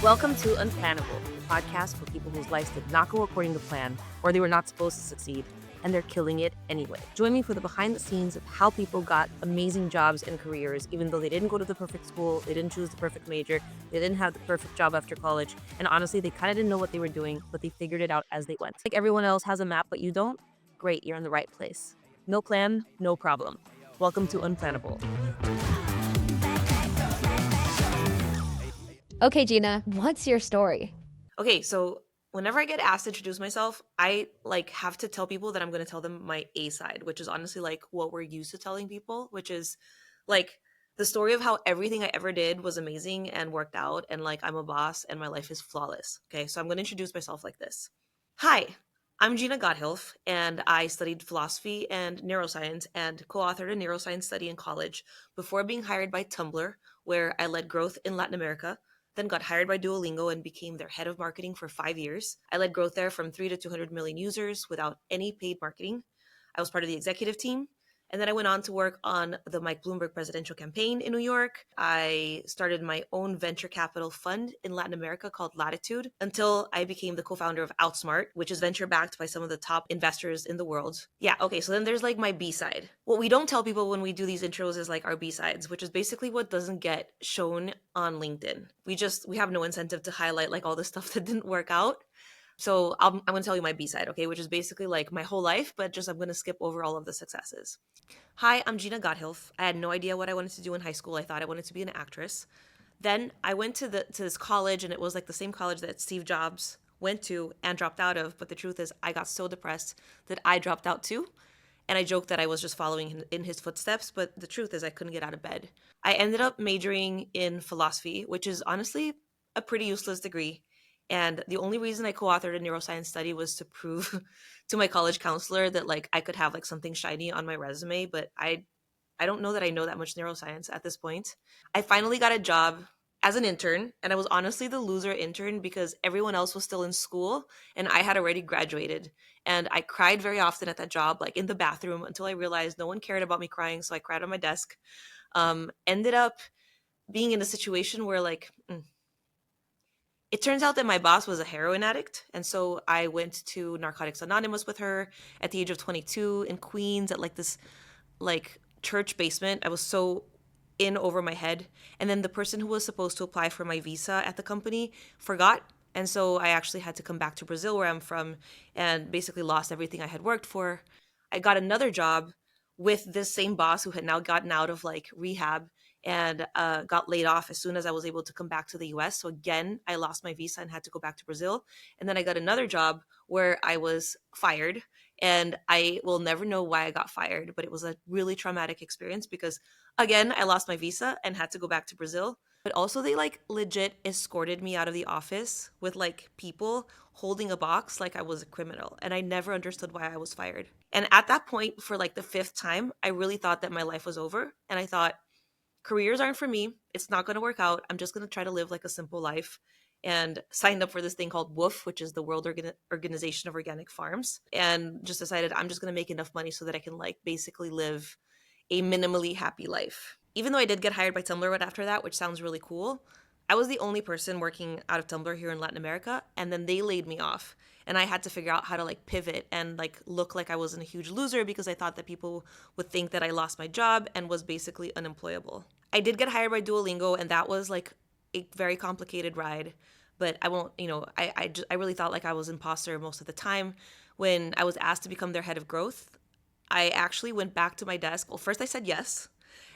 Welcome to Unplannable, the podcast for people whose lives did not go according to plan or they were not supposed to succeed, and they're killing it anyway. Join me for the behind the scenes of how people got amazing jobs and careers, even though they didn't go to the perfect school, they didn't choose the perfect major, they didn't have the perfect job after college, and honestly, they kind of didn't know what they were doing, but they figured it out as they went. Like everyone else has a map, but you don't? Great, you're in the right place. No plan, no problem. Welcome to Unplannable. Okay, Gina, what's your story? Okay, so whenever I get asked to introduce myself, I have to tell people that I'm going to tell them my A side, which is honestly like what we're used to telling people, which is like the story of how everything I ever did was amazing and worked out and like I'm a boss and my life is flawless. Okay, so I'm going to introduce myself like this. Hi, I'm Gina Gotthilf and I studied philosophy and neuroscience and co-authored a neuroscience study in college before being hired by Tumblr, where I led growth in Latin America, then got hired by Duolingo and became their head of marketing for 5 years. I led growth there from 3 to 200 million users without any paid marketing. I was part of the executive team. And then I went on to work on the Mike Bloomberg presidential campaign in New York. I started my own venture capital fund in Latin America called Latitude until I became the co-founder of Outsmart, which is venture backed by some of the top investors in the world. Yeah, okay, so then there's like my B side. What we don't tell people when we do these intros is like our B sides, which is basically what doesn't get shown on LinkedIn. We have no incentive to highlight like all the stuff that didn't work out. So I'm going to tell you my B side, okay, which is basically like my whole life, but just I'm going to skip over all of the successes. Hi, I'm Gina Gotthilf. I had no idea what I wanted to do in high school. I thought I wanted to be an actress. Then I went to this college, and it was like the same college that Steve Jobs went to and dropped out of. But the truth is, I got so depressed that I dropped out too. And I joked that I was just following in his footsteps, but the truth is I couldn't get out of bed. I ended up majoring in philosophy, which is honestly a pretty useless degree. And the only reason I co-authored a neuroscience study was to prove to my college counselor that like I could have like something shiny on my resume, but I don't know that I know that much neuroscience at this point. I finally got a job as an intern, and I was honestly the loser intern because everyone else was still in school and I had already graduated. And I cried very often at that job, like in the bathroom, until I realized no one cared about me crying. So I cried on my desk. Ended up being in a situation where it turns out that my boss was a heroin addict. And so I went to Narcotics Anonymous with her at the age of 22 in Queens at like this like church basement. I was so in over my head. And then the person who was supposed to apply for my visa at the company forgot. And so I actually had to come back to Brazil, where I'm from, and basically lost everything I had worked for. I got another job with this same boss who had now gotten out of like rehab and got laid off as soon as I was able to come back to the US. So again, I lost my visa and had to go back to Brazil. And then I got another job where I was fired. And I will never know why I got fired, but it was a really traumatic experience because, again, I lost my visa and had to go back to Brazil. But also, they like legit escorted me out of the office with like people holding a box like I was a criminal. And I never understood why I was fired. And at that point, for like the fifth time, I really thought that my life was over. And I thought, careers aren't for me. It's not going to work out. I'm just going to try to live like a simple life, and signed up for this thing called WOOF, which is the World Organization of Organic Farms, and just decided I'm just going to make enough money so that I can like basically live a minimally happy life. Even though I did get hired by Tumblr right after that, which sounds really cool, I was the only person working out of Tumblr here in Latin America, and then they laid me off. And I had to figure out how to like pivot and like look like I wasn't a huge loser because I thought that people would think that I lost my job and was basically unemployable. I did get hired by Duolingo, and that was like a very complicated ride. But I won't, I really thought like I was imposter most of the time. When I was asked to become their head of growth, I actually went back to my desk. Well, first I said yes.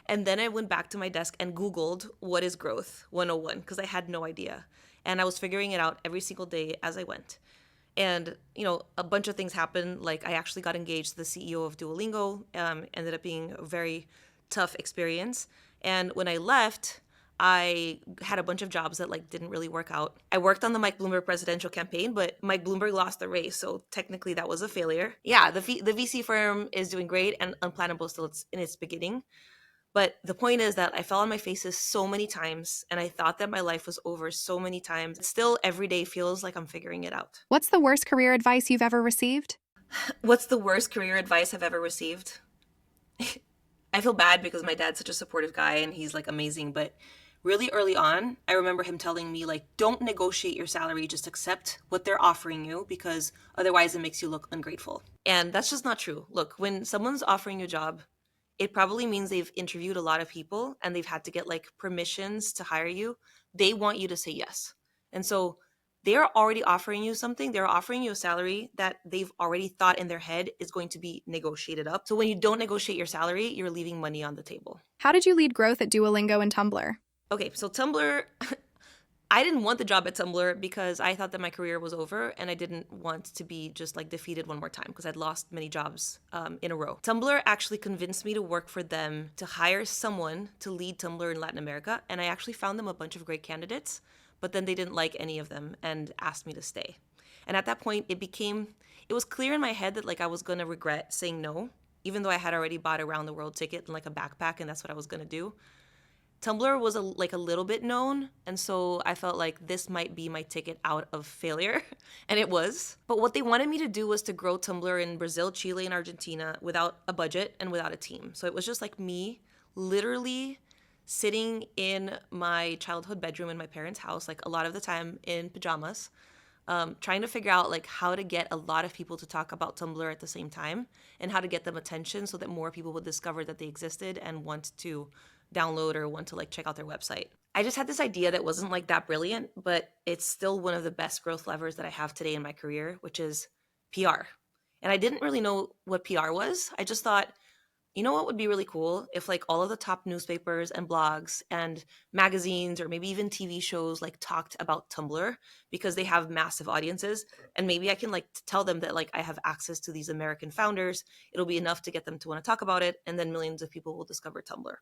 And then I went back to my desk and Googled what is growth 101 because I had no idea. And I was figuring it out every single day as I went. And, a bunch of things happened. Like I actually got engaged to the CEO of Duolingo, ended up being a very tough experience. And when I left, I had a bunch of jobs that like didn't really work out. I worked on the Mike Bloomberg presidential campaign, but Mike Bloomberg lost the race, so technically that was a failure. Yeah, the VC firm is doing great, and Unplannable still in its beginning. But the point is that I fell on my faces so many times, and I thought that my life was over so many times. Still, every day feels like I'm figuring it out. What's the worst career advice you've ever received? What's the worst career advice I've ever received? I feel bad because my dad's such a supportive guy and he's like amazing, but really early on, I remember him telling me, like, don't negotiate your salary, just accept what they're offering you because otherwise it makes you look ungrateful. And that's just not true. Look, when someone's offering you a job, it probably means they've interviewed a lot of people and they've had to get like permissions to hire you. They want you to say yes. And so they're already offering you something. They're offering you a salary that they've already thought in their head is going to be negotiated up. So when you don't negotiate your salary, you're leaving money on the table. How did you lead growth at Duolingo and Tumblr? Okay, so Tumblr, I didn't want the job at Tumblr because I thought that my career was over and I didn't want to be just like defeated one more time because I'd lost many jobs in a row. Tumblr actually convinced me to work for them to hire someone to lead Tumblr in Latin America. And I actually found them a bunch of great candidates, but then they didn't like any of them and asked me to stay. And at that point, it was clear in my head that like I was going to regret saying no, even though I had already bought a round the world ticket and like a backpack and that's what I was going to do. Tumblr was like a little bit known, and so I felt like this might be my ticket out of failure, and it was. But what they wanted me to do was to grow Tumblr in Brazil, Chile, and Argentina without a budget and without a team. So it was just like me literally sitting in my childhood bedroom in my parents' house, like a lot of the time in pajamas, trying to figure out like how to get a lot of people to talk about Tumblr at the same time and how to get them attention so that more people would discover that they existed and want to download or want to like check out their website. I just had this idea that wasn't like that brilliant, but it's still one of the best growth levers that I have today in my career, which is PR. And I didn't really know what PR was. I just thought, you know what would be really cool if like all of the top newspapers and blogs and magazines or maybe even TV shows like talked about Tumblr because they have massive audiences, and maybe I can like tell them that like I have access to these American founders. It'll be enough to get them to want to talk about it, and then millions of people will discover Tumblr.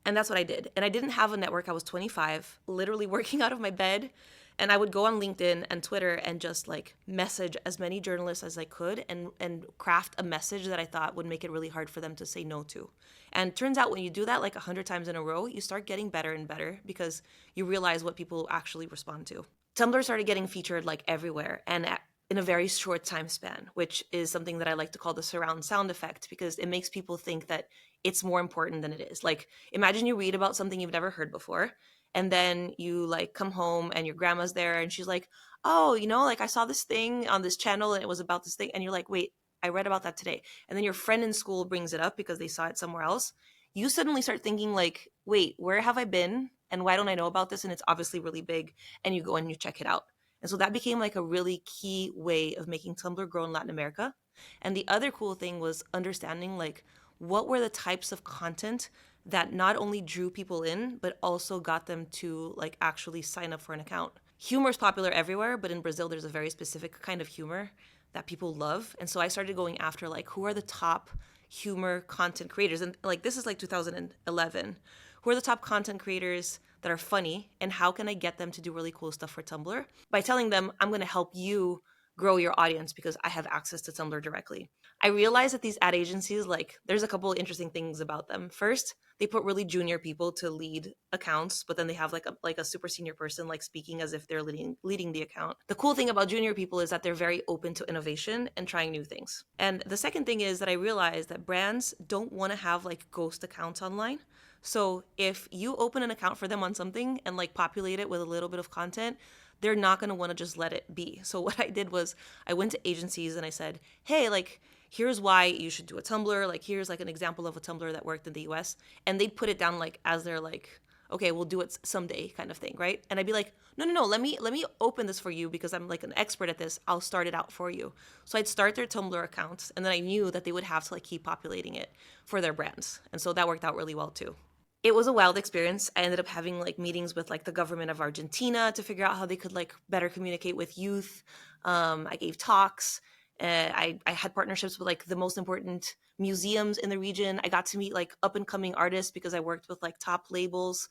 And that's what I did. And I didn't have a network. I was 25, literally working out of my bed. And I would go on LinkedIn and Twitter and just like message as many journalists as I could and craft a message that I thought would make it really hard for them to say no to. And turns out when you do that like 100 times in a row, you start getting better and better because you realize what people actually respond to. Tumblr started getting featured like everywhere and in a very short time span, which is something that I like to call the surround sound effect because it makes people think that it's more important than it is. Like, imagine you read about something you've never heard before, and then you like come home and your grandma's there and she's like, oh, you know, like I saw this thing on this channel and it was about this thing. And you're like, wait, I read about that today. And then your friend in school brings it up because they saw it somewhere else. You suddenly start thinking like, wait, where have I been? And why don't I know about this? And it's obviously really big. And you go and you check it out. And so that became like a really key way of making Tumblr grow in Latin America. And the other cool thing was understanding like what were the types of content that not only drew people in, but also got them to like actually sign up for an account. Humor is popular everywhere, but in Brazil, there's a very specific kind of humor that people love. And so I started going after like, who are the top humor content creators? And like, this is like 2011. Who are the top content creators that are funny? And how can I get them to do really cool stuff for Tumblr? By telling them, I'm going to help you grow your audience because I have access to Tumblr directly. I realized that these ad agencies, like, there's a couple of interesting things about them. First, they put really junior people to lead accounts, but then they have like a super senior person like speaking as if they're leading the account. The cool thing about junior people is that they're very open to innovation and trying new things. And the second thing is that I realized that brands don't want to have like ghost accounts online. So if you open an account for them on something and like populate it with a little bit of content, they're not going to want to just let it be. So what I did was I went to agencies and I said, hey, like, here's why you should do a Tumblr. Like, here's like an example of a Tumblr that worked in the US. And they'd put it down like as their like, okay, we'll do it someday kind of thing, right? And I'd be like, no, let me open this for you because I'm like an expert at this. I'll start it out for you. So I'd start their Tumblr accounts, and then I knew that they would have to like keep populating it for their brands. And so that worked out really well too. It was a wild experience. I ended up having like meetings with like the government of Argentina to figure out how they could like better communicate with youth. I gave talks. I had partnerships with like the most important museums in the region. I got to meet like up and coming artists because I worked with like top labels.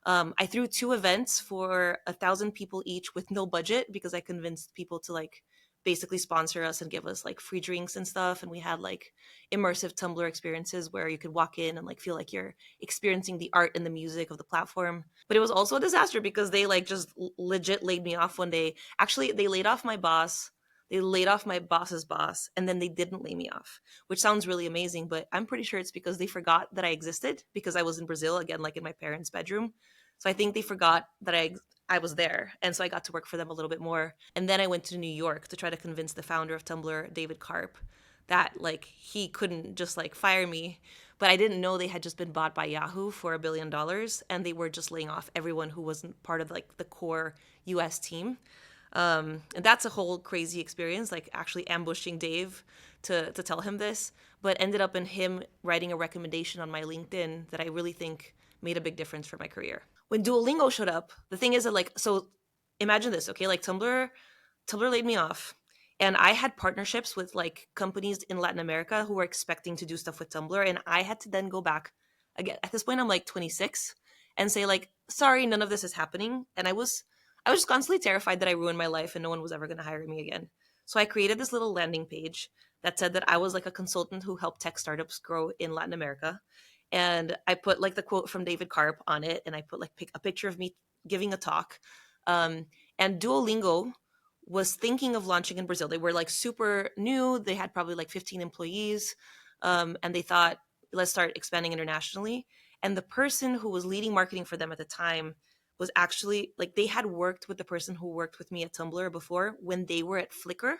I threw 2 events for 1,000 people each with no budget because I convinced people to like basically sponsor us and give us like free drinks and stuff. And we had like immersive Tumblr experiences where you could walk in and like feel like you're experiencing the art and the music of the platform. But it was also a disaster because they like just legit laid me off one day. Actually, they laid off my boss. They laid off my boss's boss, and then they didn't lay me off, which sounds really amazing. But I'm pretty sure it's because they forgot that I existed because I was in Brazil, again, like in my parents' bedroom. So I think they forgot that I was there. And so I got to work for them a little bit more. And then I went to New York to try to convince the founder of Tumblr, David Karp, that like he couldn't just like fire me. But I didn't know they had just been bought by Yahoo for $1 billion, and they were just laying off everyone who wasn't part of like the core US team. And that's a whole crazy experience, like actually ambushing Dave to tell him this, but ended up in him writing a recommendation on my LinkedIn that I really think made a big difference for my career. When Duolingo showed up, the thing is that like, so imagine this, okay? Like Tumblr laid me off, and I had partnerships with like companies in Latin America who were expecting to do stuff with Tumblr, and I had to then go back again. At this point, I'm like 26, and say like, sorry, none of this is happening. And I was just constantly terrified that I ruined my life and no one was ever going to hire me again. So I created this little landing page that said that I was like a consultant who helped tech startups grow in Latin America. And I put like the quote from David Karp on it, and I put like a picture of me giving a talk. Um, and Duolingo was thinking of launching in Brazil. They were like super new. They had probably like 15 employees. And they thought, let's start expanding internationally. And the person who was leading marketing for them at the time was actually like they had worked with the person who worked with me at Tumblr before when they were at Flickr.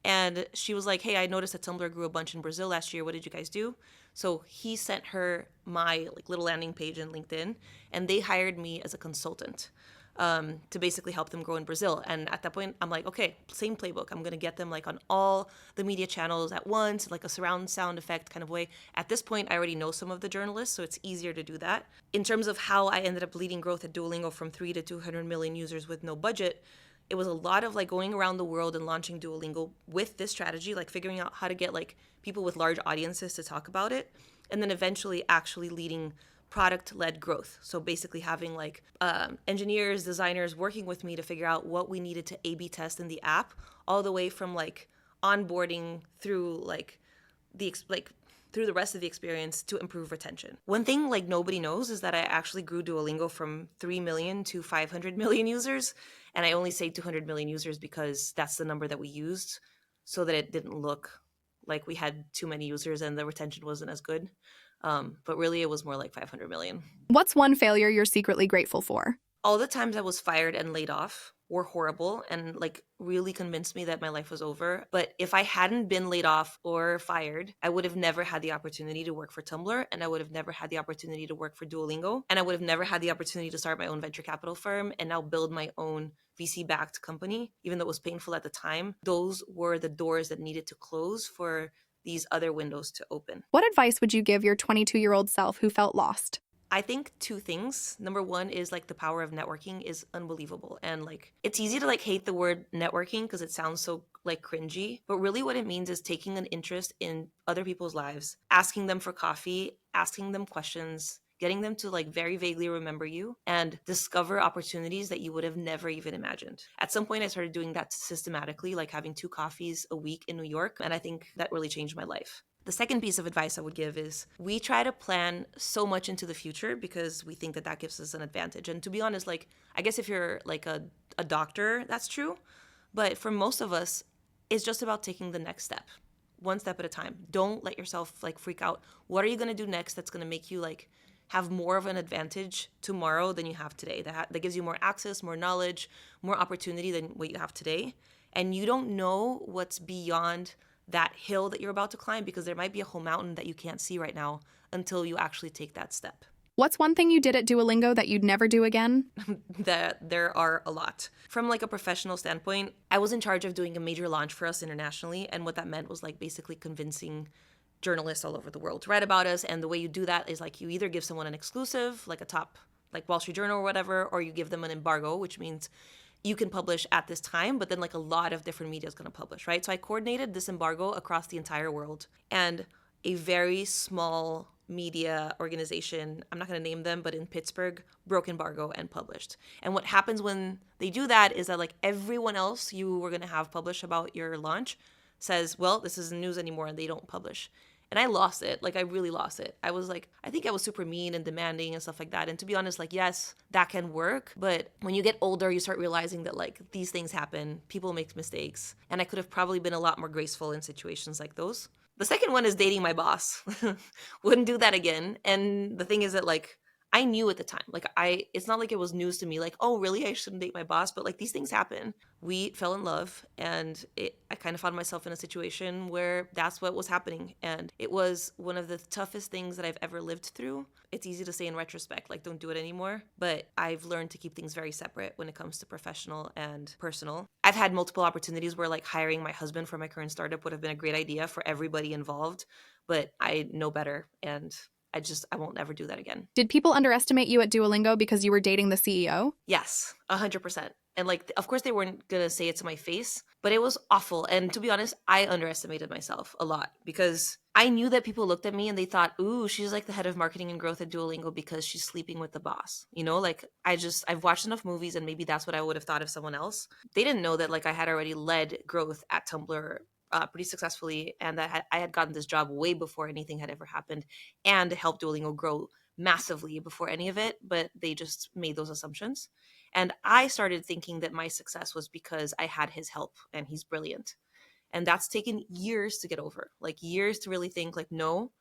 And she was like, hey, I noticed that Tumblr grew a bunch in Brazil last year. What did you guys do? So he sent her my like little landing page in LinkedIn, and they hired me as a consultant to basically help them grow in Brazil. And at that point, I'm like, okay, same playbook. I'm going to get them like on all the media channels at once, like a surround sound effect kind of way. At this point, I already know some of the journalists, so it's easier to do that. In terms of how I ended up leading growth at Duolingo from 3 to 200 million users with no budget, it was a lot of like going around the world and launching Duolingo with this strategy, like figuring out how to get like people with large audiences to talk about it, and then eventually actually leading product-led growth. So basically having like engineers, designers working with me to figure out what we needed to A/B test in the app, all the way from like onboarding through like through the rest of the experience to improve retention. One thing like nobody knows is that I actually grew Duolingo from 3 million to 500 million users. And I only say 200 million users because that's the number that we used, so that it didn't look like we had too many users and the retention wasn't as good. But really, it was more like 500 million. What's one failure you're secretly grateful for? All the times I was fired and laid off were horrible and like really convinced me that my life was over. But if I hadn't been laid off or fired, I would have never had the opportunity to work for Tumblr, and I would have never had the opportunity to work for Duolingo, and I would have never had the opportunity to start my own venture capital firm and now build my own VC-backed company, even though it was painful at the time. Those were the doors that needed to close for these other windows to open. What advice would you give your 22-year-old self who felt lost? I think two things. Number one is like the power of networking is unbelievable. And like it's easy to like hate the word networking because it sounds so like cringy, but really what it means is taking an interest in other people's lives, asking them for coffee, asking them questions, getting them to like very vaguely remember you and discover opportunities that you would have never even imagined. At some point I started doing that systematically, like having 2 coffees a week in New York, and I think that really changed my life. The second piece of advice I would give is we try to plan so much into the future because we think that that gives us an advantage. And to be honest, like, I guess if you're like a doctor, that's true. But for most of us, it's just about taking the next step, one step at a time. Don't let yourself like freak out. What are you going to do next that's going to make you like have more of an advantage tomorrow than you have today? That gives you more access, more knowledge, more opportunity than what you have today. And you don't know what's beyond that hill that you're about to climb because there might be a whole mountain that you can't see right now until you actually take that step. What's one thing you did at Duolingo that you'd never do again? That there are a lot. From like a professional standpoint, I was in charge of doing a major launch for us internationally, and what that meant was like basically convincing journalists all over the world to write about us. And the way you do that is like you either give someone an exclusive, like a top like Wall Street Journal or whatever, or you give them an embargo, which means you can publish at this time, but then like a lot of different media is going to publish, right? So I coordinated this embargo across the entire world, and a very small media organization, I'm not going to name them, but in Pittsburgh, broke embargo and published. And what happens when they do that is that like everyone else you were going to have publish about your launch says, well, this isn't news anymore, and they don't publish. And I lost it. Like, I really lost it. I was like, I think I was super mean and demanding and stuff like that. And to be honest, like, yes, that can work. But when you get older, you start realizing that, like, these things happen. People make mistakes. And I could have probably been a lot more graceful in situations like those. The second one is dating my boss. Wouldn't do that again. And the thing is that, like, I knew at the time. Like it's not like it was news to me, like, oh really, I shouldn't date my boss, but like these things happen. We fell in love, and I kind of found myself in a situation where that's what was happening. And it was one of the toughest things that I've ever lived through. It's easy to say in retrospect, like, don't do it anymore. But I've learned to keep things very separate when it comes to professional and personal. I've had multiple opportunities where like hiring my husband for my current startup would have been a great idea for everybody involved, but I know better, and I won't ever do that again. Did people underestimate you at Duolingo because you were dating the CEO? Yes, 100%. And like, of course, they weren't gonna say it to my face, but it was awful. And to be honest, I underestimated myself a lot because I knew that people looked at me and they thought, "Ooh, she's like the head of marketing and growth at Duolingo because she's sleeping with the boss." You know, like I've watched enough movies, and maybe that's what I would have thought of someone else. They didn't know that like I had already led growth at Tumblr. Pretty successfully, and that I had gotten this job way before anything had ever happened, and helped Duolingo grow massively before any of it. But they just made those assumptions, and I started thinking that my success was because I had his help, and he's brilliant. And that's taken years to get over, like years to really think, like, no,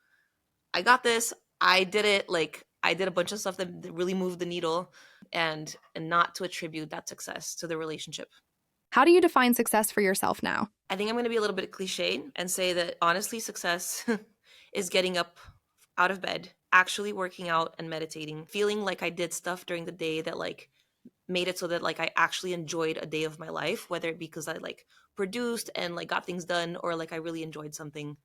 I got this. I did it. Like I did a bunch of stuff that really moved the needle, and not to attribute that success to the relationship. How do you define success for yourself now? I think I'm going to be a little bit cliche and say that honestly, success is getting up out of bed, actually working out and meditating, feeling like I did stuff during the day that like made it so that like I actually enjoyed a day of my life, whether it be because I like produced and like got things done, or like I really enjoyed something,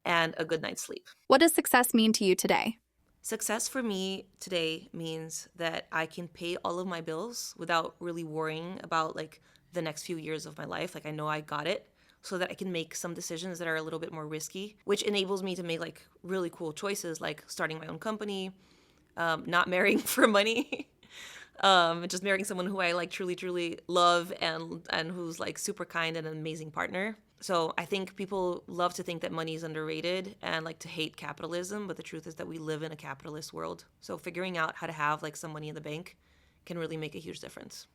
and a good night's sleep. What does success mean to you today? Success for me today means that I can pay all of my bills without really worrying about like the next few years of my life. Like I know I got it, so that I can make some decisions that are a little bit more risky, which enables me to make like really cool choices, like starting my own company, not marrying for money, just marrying someone who I like truly, truly love, and who's like super kind and an amazing partner. So I think people love to think that money is underrated and like to hate capitalism, but the truth is that we live in a capitalist world. So figuring out how to have like some money in the bank can really make a huge difference.